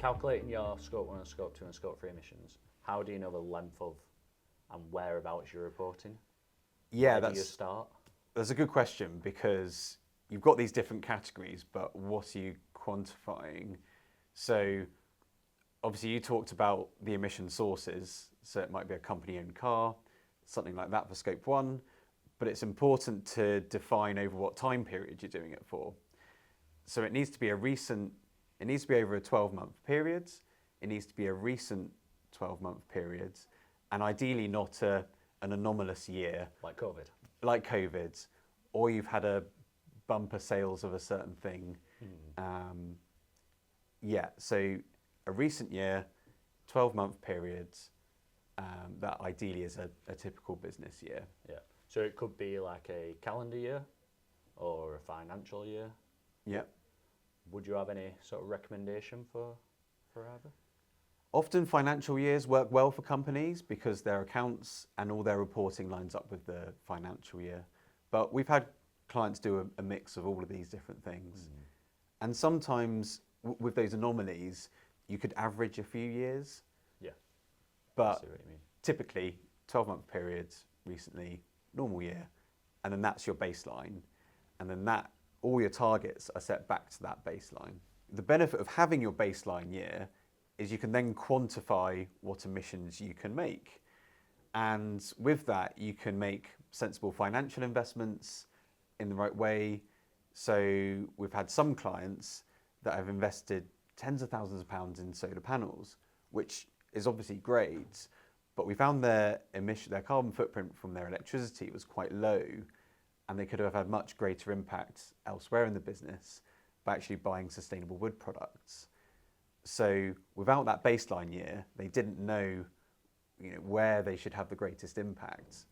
calculating your scope 1 and scope 2 and scope 3 emissions, how do you know the length of and whereabouts you're reporting? Yeah, Where do you start? That's a good question, because you've got these different categories, but what are you quantifying? So obviously you talked about the emission sources, so it might be a company-owned car, something like that for scope 1, but it's important to define over what time period you're doing it for. So it needs to be over a 12-month period, it needs to be a recent 12-month period, and ideally not an anomalous year. Like COVID. Like COVID, or you've had a bumper sales of a certain thing. Yeah, so a recent year, 12-month period, that ideally is a typical business year. Yeah. So it could be like a calendar year or a financial year. Yeah. Would you have any sort of recommendation for either? Often financial years work well for companies because their accounts and all their reporting lines up with the financial year. But we've had clients do a mix of all of these different things. And sometimes with those anomalies, you could average a few years. Yeah. But I see what you mean. typically 12-month periods, recently, normal year, and then that's your baseline. And then all your targets are set back to that baseline. The benefit of having your baseline year is you can then quantify what emissions you can make. And with that, you can make sensible financial investments in the right way. So we've had some clients that have invested tens of thousands of pounds in solar panels, which is obviously great, but we found their carbon footprint from their electricity was quite low, and they could have had much greater impact elsewhere in the business by actually buying sustainable wood products. So without that baseline year, they didn't know, where they should have the greatest impact.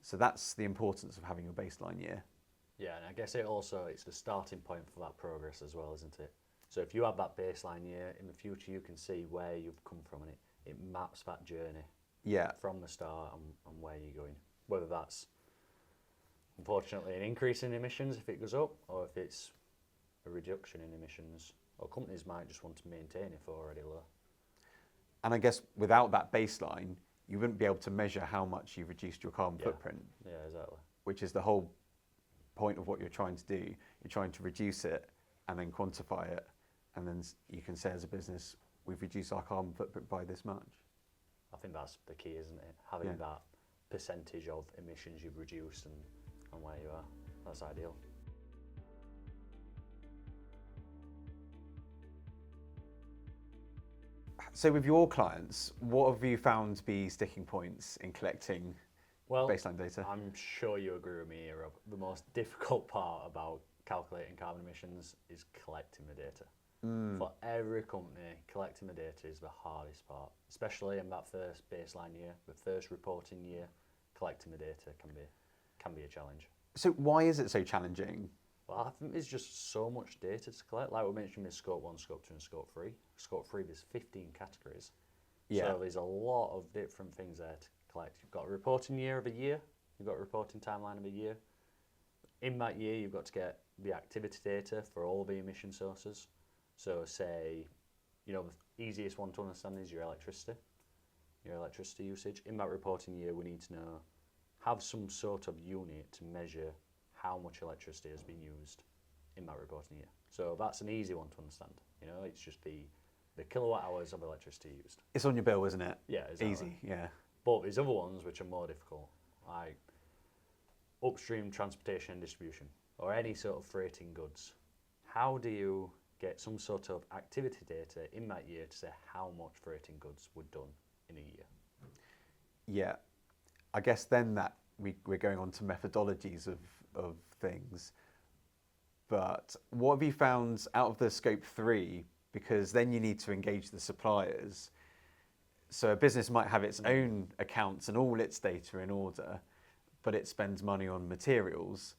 So that's the importance of having your baseline year. Yeah, and I guess it's the starting point for that progress as well, isn't it? So if you have that baseline year, in the future you can see where you've come from, and it maps that journey from the start and where you're going. Whether that's, unfortunately, an increase in emissions if it goes up, or if it's a reduction in emissions, or companies might just want to maintain if they're already low. And I guess without that baseline, you wouldn't be able to measure how much you've reduced your carbon footprint. Yeah, exactly. Which is the whole point of what you're trying to do. You're trying to reduce it and then quantify it, and then you can say as a business, we've reduced our carbon footprint by this much. I think that's the key, isn't it? Having that percentage of emissions you've reduced and where you are. That's ideal. So with your clients, what have you found to be sticking points in collecting baseline data? I'm sure you agree with me here, Rob. The most difficult part about calculating carbon emissions is collecting the data. For every company, collecting the data is the hardest part, especially in that first baseline year, the first reporting year. Collecting the data can be a challenge. So why is it so challenging? Well, I think there's just so much data to collect. Like we mentioned, there's scope 1, scope 2 and scope 3. Scope 3, there's 15 categories. Yeah. So there's a lot of different things there to collect. You've got a reporting year of a year, you've got a reporting timeline of a year. In that year, you've got to get the activity data for all the emission sources. So say, the easiest one to understand is your electricity usage. In that reporting year, we need to have some sort of unit to measure how much electricity has been used in that reporting year. So that's an easy one to understand. It's just the kilowatt hours of electricity used. It's on your bill, isn't it? Yeah, exactly. Easy, yeah. But there's other ones which are more difficult, like upstream transportation and distribution, or any sort of freighting goods. How do you get some sort of activity data in that year to say how much freighting goods were done in a year? Yeah, I guess then that we're going on to methodologies of things. But what have you found out of the scope 3? Because then you need to engage the suppliers. So a business might have its own accounts and all its data in order, but it spends money on materials,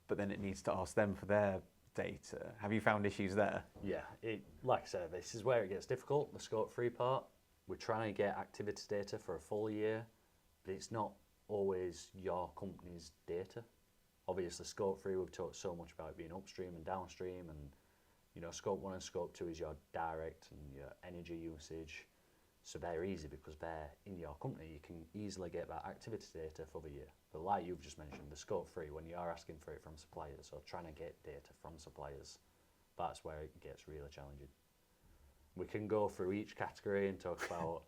but then it needs to ask them for their data. Have you found issues there? Yeah, like I said, this is where it gets difficult, the scope 3 part. We're trying to get activity data for a full year, but it's not always your company's data. Obviously, scope 3, we've talked so much about it being upstream and downstream, and Scope 1 and Scope 2 is your direct and your energy usage. So they're easy because they're in your company. You can easily get that activity data for the year. But like you've just mentioned, the Scope 3, when you are asking for it from suppliers or trying to get data from suppliers, that's where it gets really challenging. We can go through each category and talk about,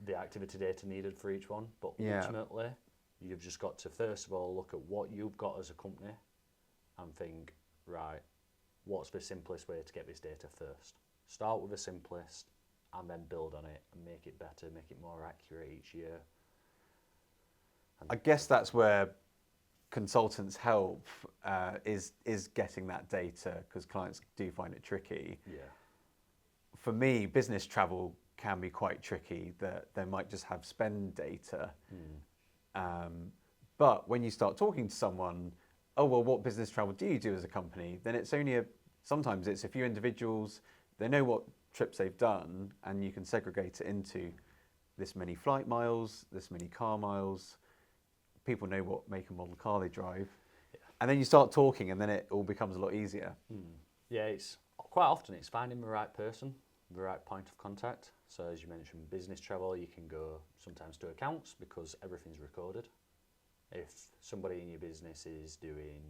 the activity data needed for each one. But ultimately, you've just got to, first of all, look at what you've got as a company and think, right, what's the simplest way to get this data first? Start with the simplest and then build on it and make it better, make it more accurate each year. I guess that's where consultants help, is getting that data, because clients do find it tricky. Yeah. For me, business travel can be quite tricky, that they might just have spend data. But when you start talking to someone, oh, well, what business travel do you do as a company? Then it's only sometimes it's a few individuals, they know what trips they've done, and you can segregate it into this many flight miles, this many car miles. People know what make and model car they drive. Yeah. And then you start talking and then it all becomes a lot easier. Yeah, it's quite often it's finding the right person, the right point of contact. So as you mentioned, business travel, you can go sometimes to accounts because everything's recorded. If somebody in your business is doing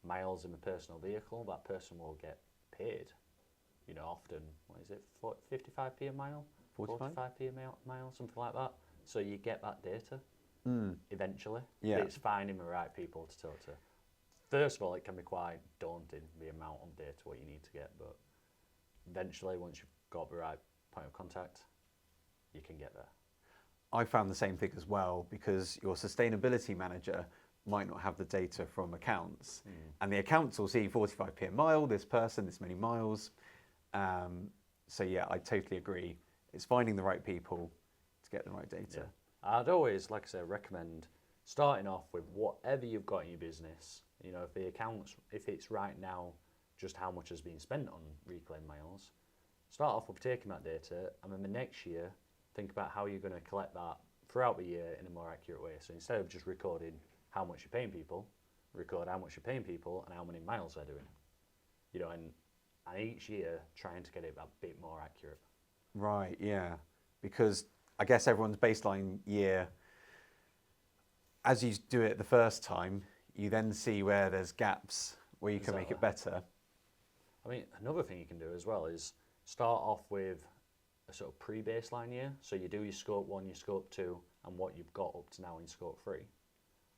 miles in a personal vehicle, that person will get paid. Often, what is it, 55p a mile? 45p a mile, something like that. So you get that data eventually. Yeah. But it's finding the right people to talk to. First of all, it can be quite daunting, the amount of data, what you need to get, but eventually, once you've got the right point of contact, you can get there. I found the same thing as well, because your sustainability manager might not have the data from accounts, and the accounts will see 45p a mile, this person, this many miles. So yeah, I totally agree. It's finding the right people to get the right data. Yeah. I'd always, like I say, recommend starting off with whatever you've got in your business. If the accounts, if it's right now just how much has been spent on reclaimed miles, start off with taking that data, and then the next year, think about how you're going to collect that throughout the year in a more accurate way. So instead of just recording how much you're paying people, record how much you're paying people and how many miles they're doing. And each year trying to get it a bit more accurate. Right, yeah. Because I guess everyone's baseline year, as you do it the first time, you then see where there's gaps where you can make it better. I mean, another thing you can do as well is start off with a sort of pre-baseline year. So you do your Scope 1, your Scope 2, and what you've got up to now in Scope 3.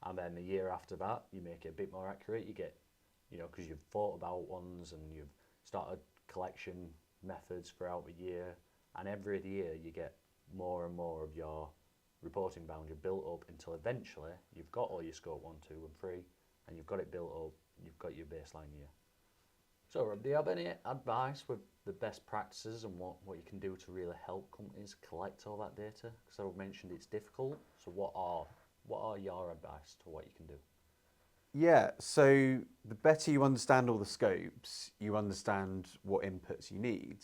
And then the year after that, you make it a bit more accurate. You get, because you've thought about ones and you've started collection methods throughout the year. And every year you get more and more of your reporting boundary built up until eventually you've got all your Scope 1, 2 and 3 and you've got it built up, you've got your baseline year. So Rob, do you have any advice with the best practices and what you can do to really help companies collect all that data? Because I mentioned it's difficult, so what are your advice to what you can do? Yeah, so the better you understand all the scopes, you understand what inputs you need.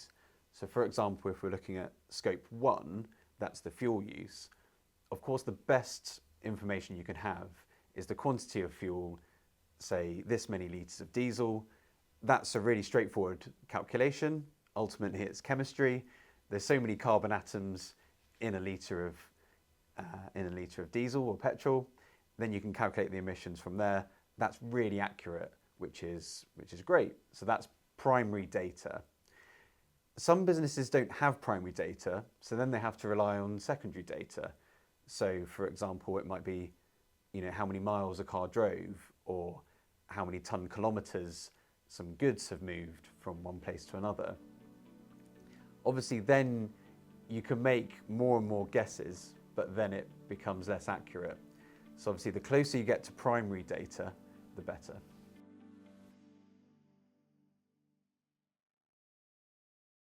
So for example, if we're looking at Scope 1, that's the fuel use. Of course, the best information you can have is the quantity of fuel, say this many litres of diesel. That's a really straightforward calculation. Ultimately, it's chemistry. There's so many carbon atoms in a litre of diesel or petrol. Then you can calculate the emissions from there. That's really accurate, which is great. So that's primary data. Some businesses don't have primary data, so then they have to rely on secondary data. So for example, it might be, how many miles a car drove, or how many kilometres some goods have moved from one place to another. Obviously then you can make more and more guesses, but then it becomes less accurate. So obviously the closer you get to primary data, the better.